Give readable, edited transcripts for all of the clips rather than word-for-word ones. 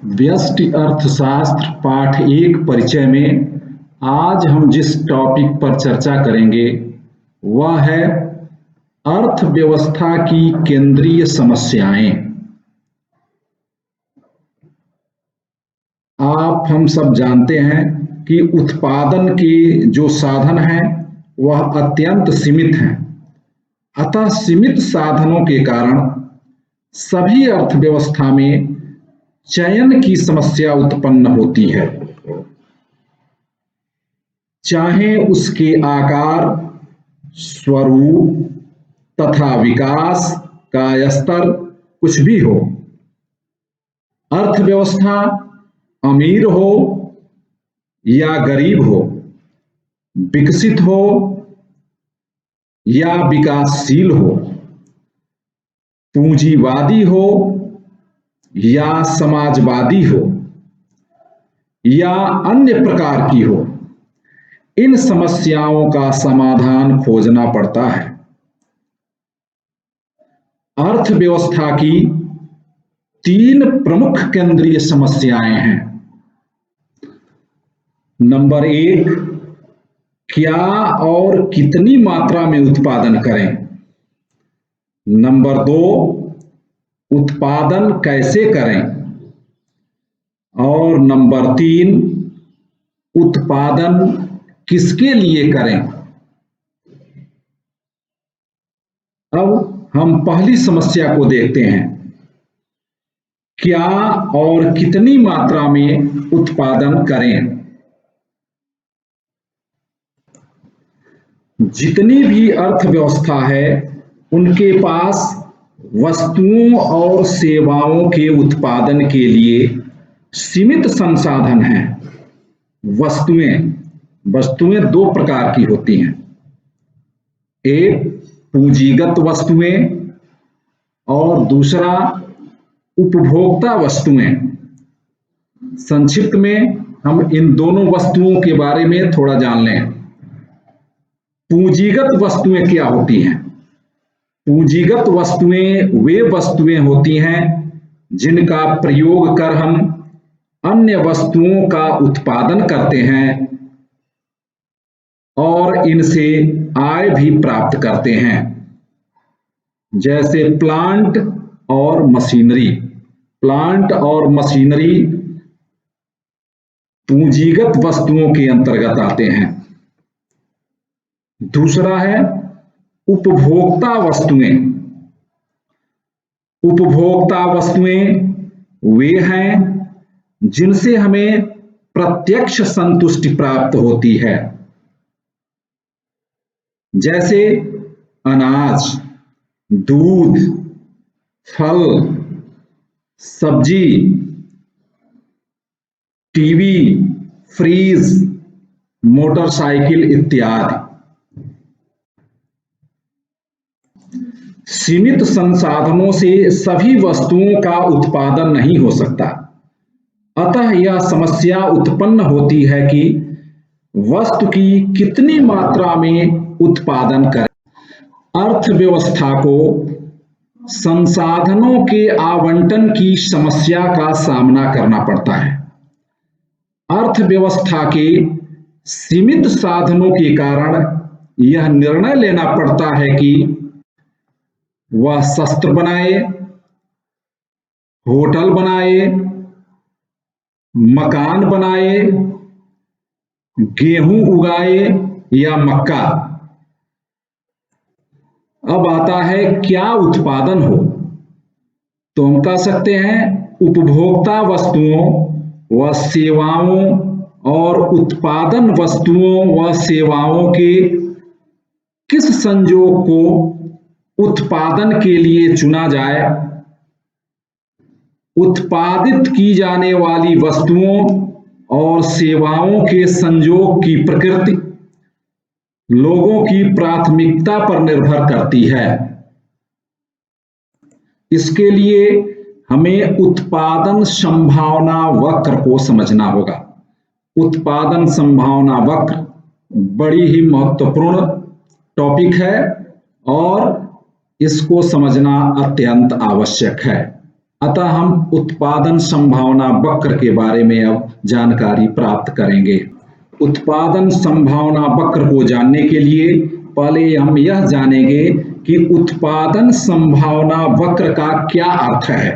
व्यष्टि अर्थशास्त्र पाठ 1 परिचय में आज हम जिस टॉपिक पर चर्चा करेंगे वह है अर्थव्यवस्था की केंद्रीय समस्याएं। आप हम सब जानते हैं कि उत्पादन के जो साधन हैं वह अत्यंत सीमित हैं। अतः सीमित साधनों के कारण सभी अर्थव्यवस्था में चयन की समस्या उत्पन्न होती है। चाहे उसके आकार, स्वरूप तथा विकास का स्तर कुछ भी हो, अर्थव्यवस्था अमीर हो या गरीब हो, विकसित हो या विकासशील हो, पूंजीवादी हो या समाजवादी हो या अन्य प्रकार की हो, इन समस्याओं का समाधान खोजना पड़ता है। अर्थव्यवस्था की 3 प्रमुख केंद्रीय समस्याएं हैं। नंबर 1, क्या और कितनी मात्रा में उत्पादन करें। नंबर 2, उत्पादन कैसे करें। और नंबर 3, उत्पादन किसके लिए करें। अब हम पहली समस्या को देखते हैं। क्या और कितनी मात्रा में उत्पादन करें। जितनी भी अर्थव्यवस्था है उनके पास वस्तुओं और सेवाओं के उत्पादन के लिए सीमित संसाधन हैं। वस्तुएं 2 प्रकार की होती हैं। एक पूंजीगत वस्तुएं और दूसरा उपभोक्ता वस्तुएं। संक्षिप्त में हम इन दोनों वस्तुओं के बारे में थोड़ा जान लें। पूंजीगत वस्तुएं क्या होती हैं। पूंजीगत वस्तुएं वे वस्तुएं होती हैं जिनका प्रयोग कर हम अन्य वस्तुओं का उत्पादन करते हैं और इनसे आय भी प्राप्त करते हैं, जैसे प्लांट और मशीनरी। प्लांट और मशीनरी पूंजीगत वस्तुओं के अंतर्गत आते हैं। दूसरा है उपभोक्ता वस्तुएं। उपभोक्ता वस्तुएं वे हैं जिनसे हमें प्रत्यक्ष संतुष्टि प्राप्त होती है, जैसे अनाज, दूध, फल, सब्जी, टीवी, फ्रीज, मोटरसाइकिल इत्यादि। सीमित संसाधनों से सभी वस्तुओं का उत्पादन नहीं हो सकता। अतः यह समस्या उत्पन्न होती है कि वस्तु की कितनी मात्रा में उत्पादन करें। अर्थव्यवस्था को संसाधनों के आवंटन की समस्या का सामना करना पड़ता है। अर्थव्यवस्था के सीमित साधनों के कारण यह निर्णय लेना पड़ता है कि वह शस्त्र बनाए, होटल बनाए, मकान बनाए, गेहूं उगाए या मक्का। अब आता है क्या उत्पादन हो, तो हम कह सकते हैं उपभोक्ता वस्तुओं व सेवाओं और उत्पादन वस्तुओं व सेवाओं के किस संयोग को उत्पादन के लिए चुना जाए। उत्पादित की जाने वाली वस्तुओं और सेवाओं के संयोग की प्रकृति लोगों की प्राथमिकता पर निर्भर करती है। इसके लिए हमें उत्पादन संभावना वक्र को समझना होगा। उत्पादन संभावना वक्र बड़ी ही महत्वपूर्ण टॉपिक है और इसको समझना अत्यंत आवश्यक है। अतः हम उत्पादन संभावना वक्र के बारे में अब जानकारी प्राप्त करेंगे। उत्पादन संभावना वक्र को जानने के लिए पहले हम यह जानेंगे कि उत्पादन संभावना वक्र का क्या अर्थ है।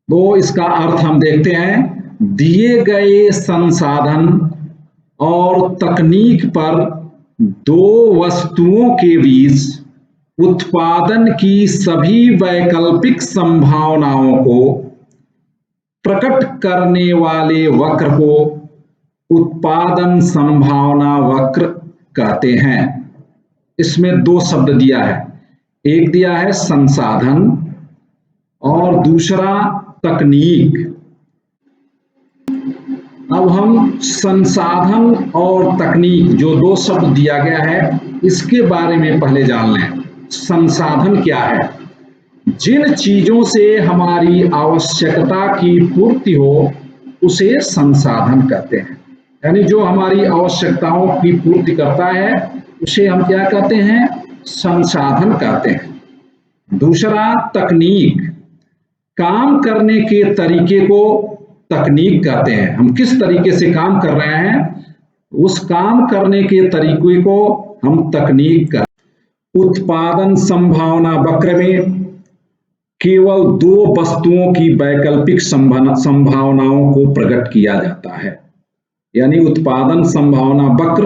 तो इसका अर्थ हम देखते हैं, दिए गए संसाधन और तकनीक पर दो वस्तुओं के बीच उत्पादन की सभी वैकल्पिक संभावनाओं को प्रकट करने वाले वक्र को उत्पादन संभावना वक्र कहते हैं। इसमें दो शब्द दिया है, एक दिया है संसाधन और दूसरा तकनीक। अब हम संसाधन और तकनीक जो दो शब्द दिया गया है इसके बारे में पहले जान लें। संसाधन क्या है? जिन चीजों से हमारी आवश्यकता की पूर्ति हो उसे संसाधन कहते हैं। यानी जो हमारी आवश्यकताओं की पूर्ति करता है उसे हम क्या कहते हैं? संसाधन कहते हैं। दूसरा तकनीक, काम करने के तरीके को तकनीक कहते हैं। हम किस तरीके से काम कर रहे हैं उस काम करने के तरीके को हम तकनीक कहते हैं। उत्पादन संभावना वक्र में केवल दो वस्तुओं की वैकल्पिक संभावनाओं को प्रकट किया जाता है। यानी उत्पादन संभावना वक्र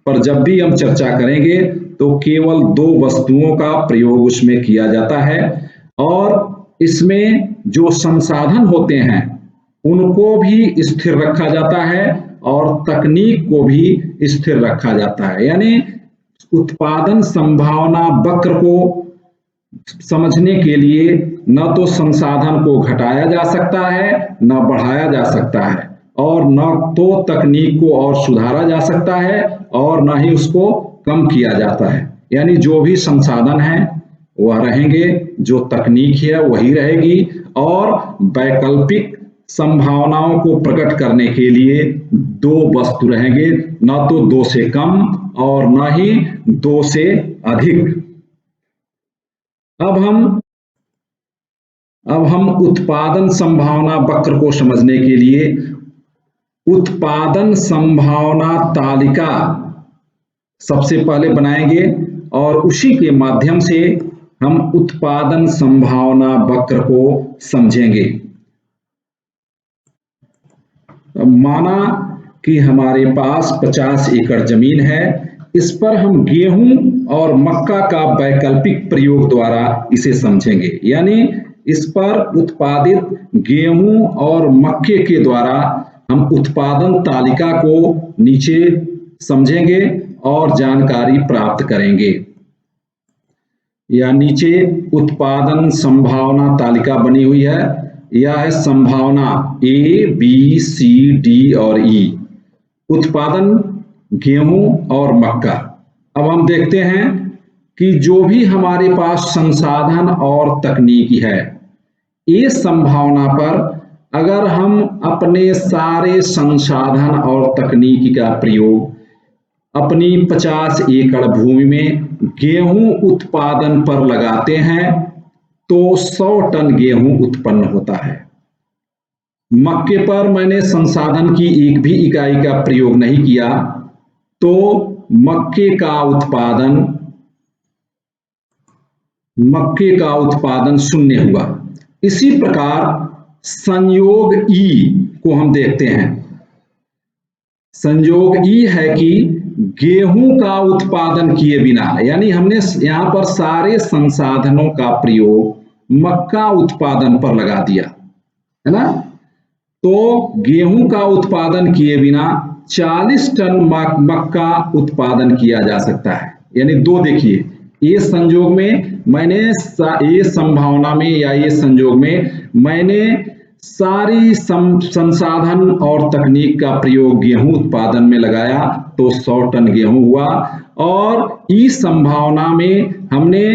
पर जब भी हम चर्चा करेंगे तो केवल दो वस्तुओं का प्रयोग उसमें किया जाता है और इसमें जो संसाधन होते हैं उनको भी स्थिर रखा जाता है और तकनीक को भी स्थिर रखा जाता है। यानी उत्पादन संभावना वक्र को समझने के लिए न तो संसाधन को घटाया जा सकता है न बढ़ाया जा सकता है और न तो तकनीक को और सुधारा जा सकता है और न ही उसको कम किया जाता है। यानी जो भी संसाधन है वह रहेंगे, जो तकनीक है वही रहेगी और वैकल्पिक संभावनाओं को प्रकट करने के लिए दो वस्तु रहेंगे, न तो दो से कम और न ही दो से अधिक। अब हम उत्पादन संभावना वक्र को समझने के लिए उत्पादन संभावना तालिका सबसे पहले बनाएंगे और उसी के माध्यम से हम उत्पादन संभावना वक्र को समझेंगे। माना कि हमारे पास 50 एकड़ जमीन है, इस पर हम गेहूं और मक्का का वैकल्पिक प्रयोग द्वारा इसे समझेंगे। यानी इस पर उत्पादित गेहूं और मक्के के द्वारा हम उत्पादन तालिका को नीचे समझेंगे और जानकारी प्राप्त करेंगे। या नीचे उत्पादन संभावना तालिका बनी हुई है, यह है संभावना A, B, C, D और E। उत्पादन गेहूं और मक्का। अब हम देखते हैं कि जो भी हमारे पास संसाधन और तकनीकी है, ये संभावना पर अगर हम अपने सारे संसाधन और तकनीकी का प्रयोग अपनी 50 एकड़ भूमि में गेहूं उत्पादन पर लगाते हैं तो 100 टन गेहूं उत्पन्न होता है। मक्के पर मैंने संसाधन की एक भी इकाई का प्रयोग नहीं किया तो मक्के का उत्पादन शून्य हुआ। इसी प्रकार संयोग ई को हम देखते हैं। संयोग ई है कि गेहूं का उत्पादन किए बिना, यानी हमने यहां पर सारे संसाधनों का प्रयोग मक्का उत्पादन पर लगा दिया है ना, तो गेहूं का उत्पादन किए बिना 40 टन मक्का उत्पादन किया जा सकता है। यानी दो देखिए, ये संयोग में मैंने ये संभावना में या ये संयोग में मैंने सारी संसाधन और तकनीक का प्रयोग गेहूं उत्पादन में लगाया तो 100 टन गेहूं हुआ और इस संभावना में हमने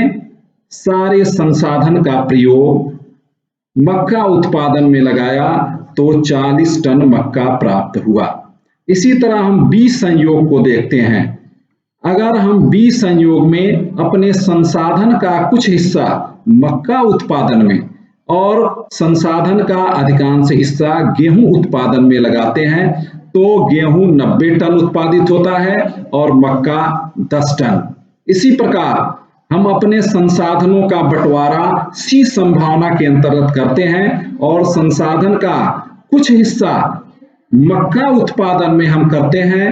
सारे संसाधन का प्रयोग मक्का उत्पादन में लगाया तो 40 टन मक्का प्राप्त हुआ। इसी तरह हम बी संयोग को देखते हैं। अगर हम बी संयोग में अपने संसाधन का कुछ हिस्सा मक्का उत्पादन में और संसाधन का अधिकांश हिस्सा गेहूं उत्पादन में लगाते हैं, तो गेहूं 90 टन उत्पादित होता है और मक्का 10 टन। इसी प्रकार हम अपने संसाधनों का बंटवारा सी संभावना के अंतर्गत करते हैं और संसाधन का कुछ हिस्सा मक्का उत्पादन में हम करते हैं,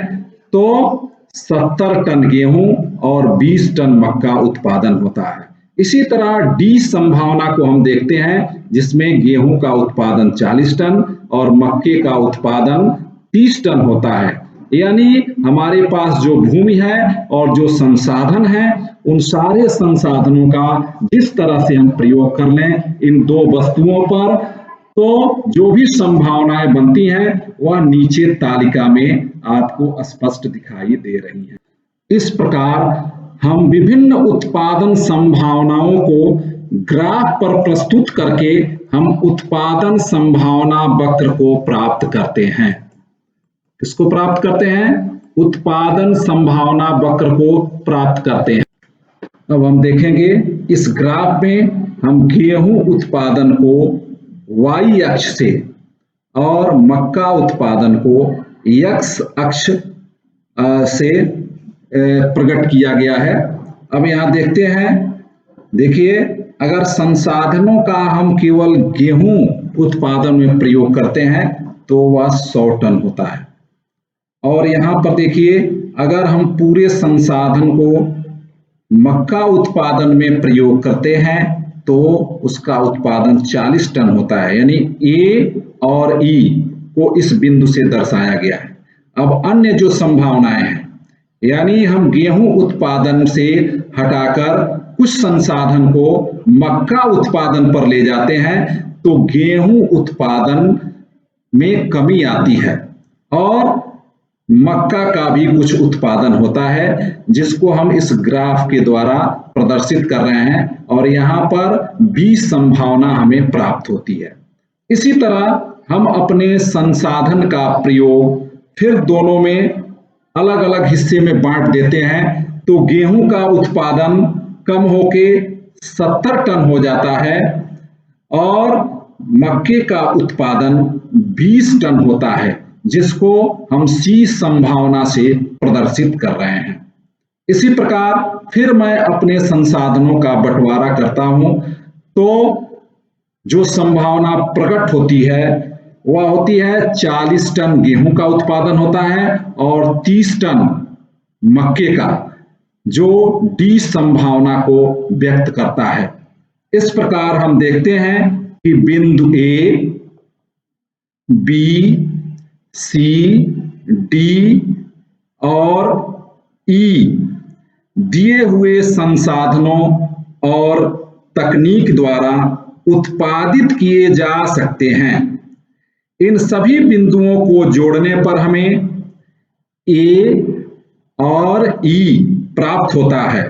तो 70 टन गेहूं और 20 टन मक्का उत्पादन होता है। इसी तरह डी संभावना को हम देखते हैं, जिसमें गेहूं का उत्पादन 40 टन और मक्के का उत्पादन 30 टन होता है। यानी हमारे पास जो भूमि है और जो संसाधन है, उन सारे संसाधनों का जिस तरह से हम प्रयोग कर लें इन दो वस्तुओं पर, तो जो भी संभावनाएं बनती हैं वह नीचे तालिका में आपको स्पष्ट दिखाई दे रही हैं। इस प्रकार हम विभिन्न उत्पादन संभावनाओं को ग्राफ पर प्रस्तुत करके हम उत्पादन संभावना वक्र को प्राप्त करते हैं। किसको प्राप्त करते हैं? उत्पादन संभावना वक्र को प्राप्त करते हैं। अब हम देखेंगे इस ग्राफ में हम गेहूं उत्पादन को y अक्ष से और मक्का उत्पादन को x अक्ष से प्रकट किया गया है। अब यहां देखते हैं, देखिए अगर संसाधनों का हम केवल गेहूं उत्पादन में प्रयोग करते हैं तो वह 100 टन होता है, और यहां पर देखिए अगर हम पूरे संसाधन को मक्का उत्पादन में प्रयोग करते हैं तो उसका उत्पादन 40 टन होता है। यानी ए और ई को इस बिंदु से दर्शाया गया है। अब अन्य जो संभावनाएं हैं, यानी हम गेहूं उत्पादन से हटाकर कुछ संसाधन को मक्का उत्पादन पर ले जाते हैं, तो गेहूं उत्पादन में कमी आती है और मक्का का भी कुछ उत्पादन होता है, जिसको हम इस ग्राफ के द्वारा प्रदर्शित कर रहे हैं, और यहाँ पर 20 संभावना हमें प्राप्त होती है। इसी तरह हम अपने संसाधन का प्रयोग फिर दोनों में अलग अलग हिस्से में बांट देते हैं, तो गेहूं का उत्पादन कम होके 70 टन हो जाता है और मक्के का उत्पादन 20 टन होता है, जिसको हम सी संभावना से प्रदर्शित कर रहे हैं। इसी प्रकार फिर मैं अपने संसाधनों का बंटवारा करता हूं, तो जो संभावना प्रकट होती है वह होती है 40 टन गेहूं का उत्पादन होता है और 30 टन मक्के का, जो डी संभावना को व्यक्त करता है। इस प्रकार हम देखते हैं कि बिंदु ए, बी, सी, डी और ई दिए हुए संसाधनों और तकनीक द्वारा उत्पादित किए जा सकते हैं। इन सभी बिंदुओं को जोड़ने पर हमें ए और ई प्राप्त होता है।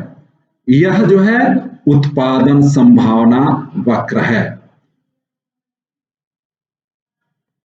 यह जो है उत्पादन संभावना वक्र है।